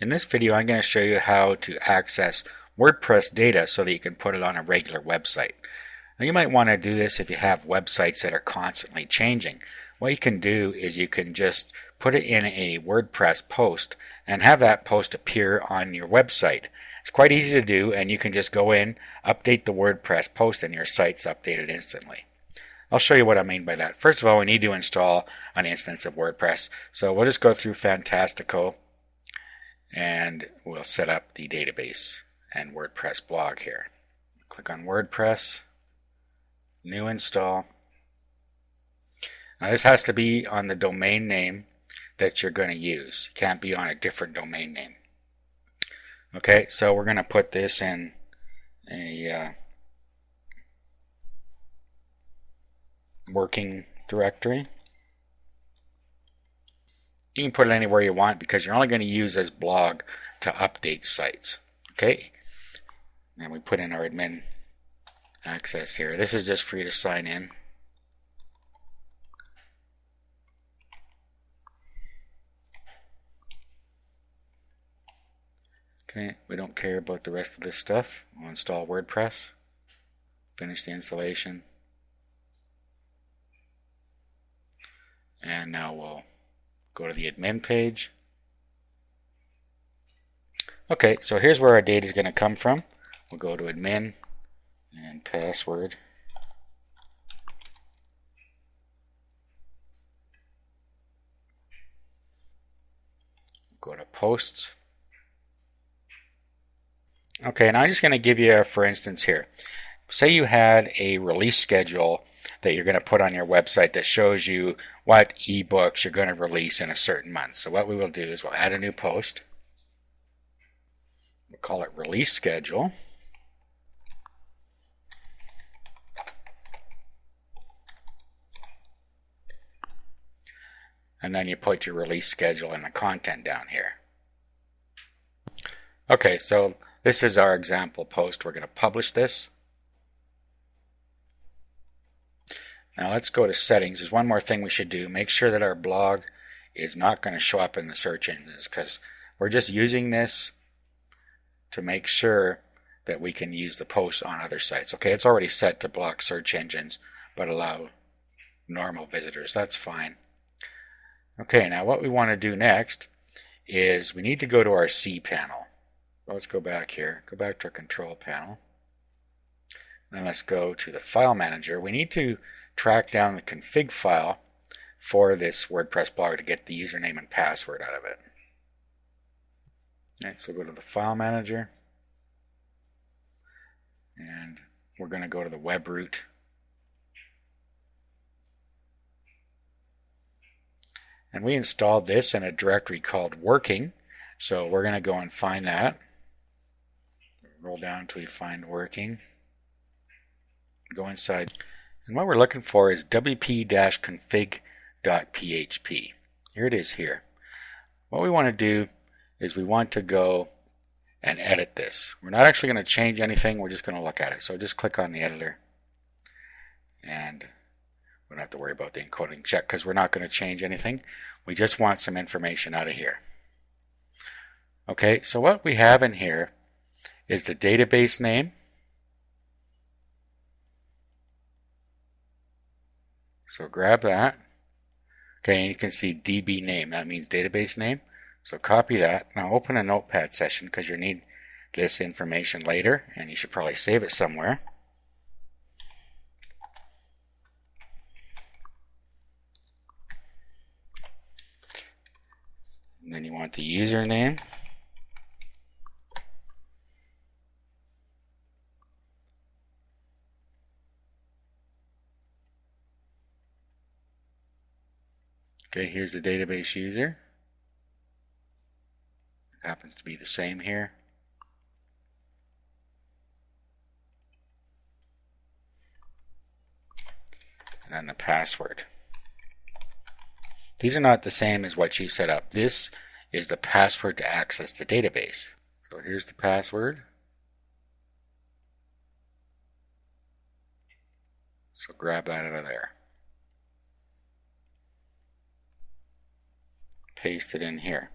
In this video, I'm going to show you how to access WordPress data so that you can put it on a regular website. Now, you might want to do this if you have websites that are constantly changing. What you can do is you can just put it in a WordPress post and have that post appear on your website. It's quite easy to do, and you can just go in, update the WordPress post, and your site's updated instantly. I'll show you what I mean by that. First of all, we need to install an instance of WordPress. So we'll just go through Fantastico and we'll set up the database and WordPress blog here. Click on WordPress, new install. Now this has to be on the domain name that you're going to use. It can't be on a different domain name. Okay, so we're going to put this in a working directory. You can put it anywhere you want because you're only going to use this blog to update sites. Okay, and we put in our admin access here. This is just for you to sign in. Okay, we don't care about the rest of this stuff. We'll install WordPress, finish the installation, and now we'll go to the admin page. Okay, so here's where our data is going to come from. We'll go to admin and password. Go to posts. Okay, now I'm just going to give you, for instance here, say you had a release schedule that you're going to put on your website that shows you what ebooks you're going to release in a certain month. So what we will do is we'll add a new post. We'll call it release schedule. And then you put your release schedule and the content down here. Okay, so this is our example post. We're going to publish this. Now let's go to settings. There's one more thing we should do. Make sure that our blog is not going to show up in the search engines because we're just using this to make sure that we can use the post on other sites. Okay, it's already set to block search engines but allow normal visitors. That's fine. Okay, now what we want to do next is we need to go to our cPanel. Let's go back here. Go back to our control panel. Then let's go to the file manager. We need to track down the config file for this WordPress blog to get the username and password out of it. Okay, so go to the file manager and we're going to go to the web root. And we installed this in a directory called working, so we're going to go and find that. Roll down until we find working. Go inside. And what we're looking for is wp-config.php. Here it is here. What we want to do is we want to go and edit this. We're not actually going to change anything. We're just going to look at it. So just click on the editor. And we don't have to worry about the encoding check because we're not going to change anything. We just want some information out of here. Okay, so what we have in here is the database name. So grab that. Okay, and you can see DB name. That means database name. So copy that. Now open a notepad session because you need this information later and you should probably save it somewhere. And then you want the username. Okay, here's the database user. It happens to be the same here. And then the password. These are not the same as what you set up. This is the password to access the database. So here's the password. So grab that out of there. Paste it in here.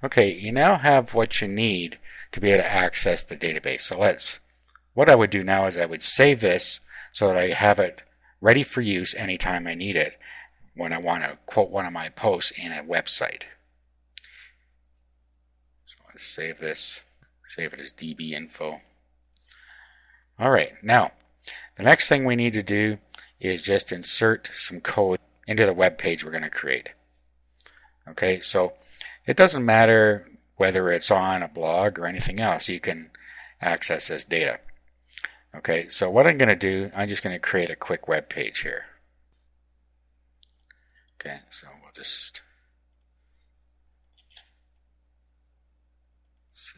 Okay, you now have what you need to be able to access the database. So what I would do now is I would save this so that I have it ready for use anytime I need it when I want to quote one of my posts in a website. So let's save this, save it as DB info. All right, now the next thing we need to do is just insert some code into the web page we're going to create. Okay, so it doesn't matter whether it's on a blog or anything else, you can access this data. Okay, so what I'm going to do, I'm just going to create a quick web page here. Okay, so we'll just see.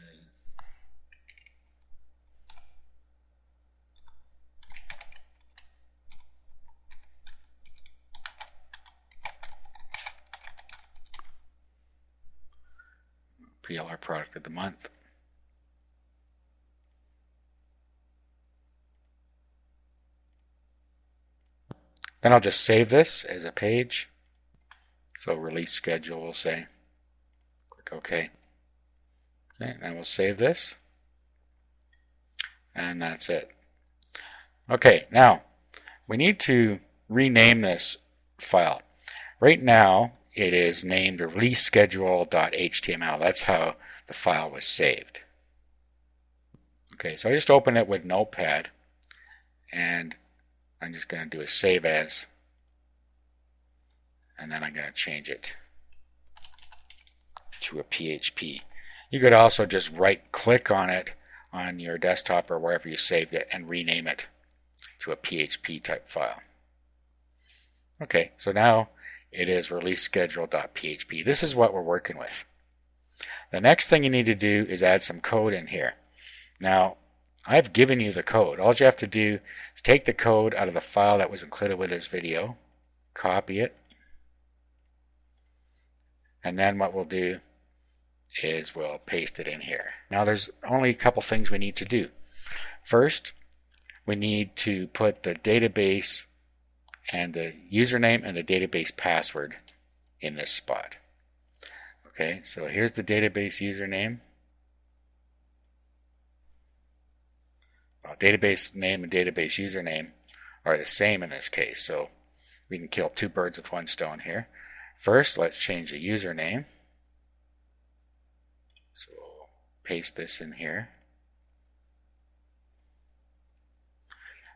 PLR product of the month. Then I'll just save this as a page. So release schedule, we'll say. Click OK. Okay, then we'll save this. And that's it. Okay, now we need to rename this file. Right now it is named release schedule.html. That's how the file was saved. Okay, so I just open it with Notepad and I'm just going to do a save as, and then I'm going to change it to a PHP. You could also just right click on it on your desktop or wherever you saved it and rename it to a PHP type file. Okay, so now it is release schedule.php. This is what we're working with. The next thing you need to do is add some code in here. Now, I've given you the code. All you have to do is take the code out of the file that was included with this video, copy it, and then what we'll do is we'll paste it in here. Now there's only a couple things we need to do. First, we need to put the database and the username and the database password in this spot. Okay, so here's the database username. Well, database name and database username are the same in this case, so we can kill two birds with one stone here. First, let's change the username. So we'll paste this in here.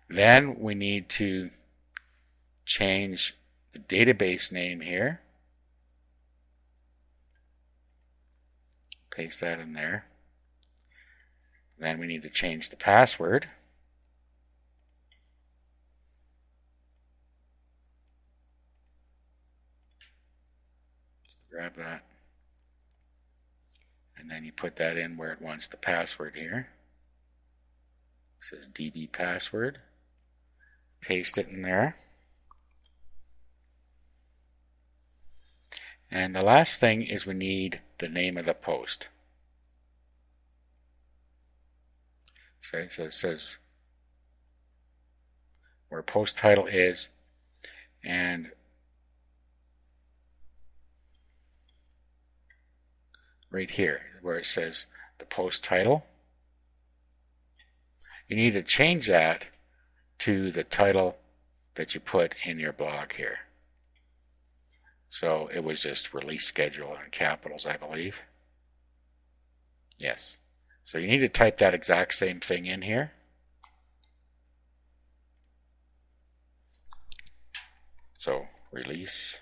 Then we need to change the database name here. Paste that in there. Then we need to change the password. So grab that. And then you put that in where it wants the password here. It says DB password. Paste it in there. And the last thing is we need the name of the post. So it says where post title is, and right here where it says the post title, you need to change that to the title that you put in your blog here. So it was just release schedule in capitals, I believe. Yes. So you need to type that exact same thing in here. So release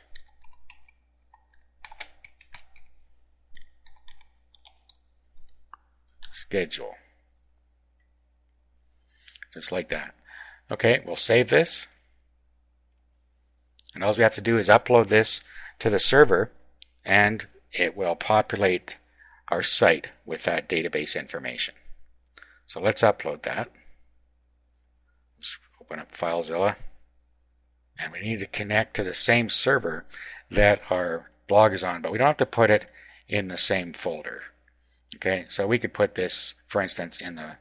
schedule. Just like that. Okay, we'll save this. And all we have to do is upload this to the server and it will populate our site with that database information. So let's upload that. Just open up FileZilla. And we need to connect to the same server that our blog is on, but we don't have to put it in the same folder. Okay, so we could put this, for instance, in the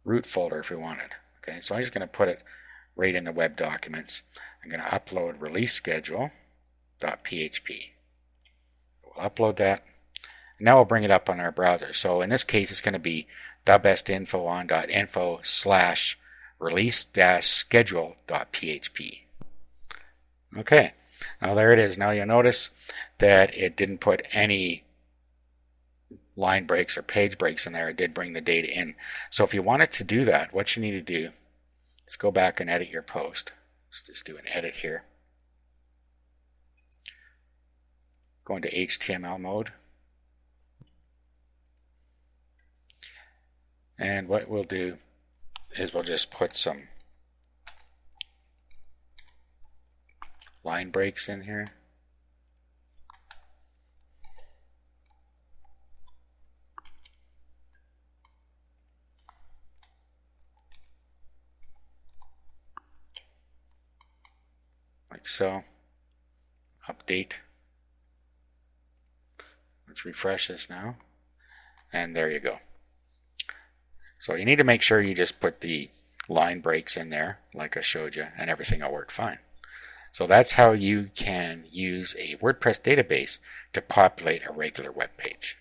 root folder if we wanted. Okay, so I'm just going to put it right in the web documents. I'm going to upload release schedule.php. We'll upload that. Now we'll bring it up on our browser. So in this case, it's going to be thebestinfoon.info/release-schedule.php. Okay, now there it is. Now you'll notice that it didn't put any line breaks or page breaks in there. It did bring the data in. So if you wanted to do that, what you need to do is go back and edit your post. Let's just do an edit here. Go into HTML mode. And what we'll do is we'll just put some line breaks in here. Like so. Update. Let's refresh this now. And there you go. So you need to make sure you just put the line breaks in there like I showed you, and everything will work fine. So that's how you can use a WordPress database to populate a regular web page.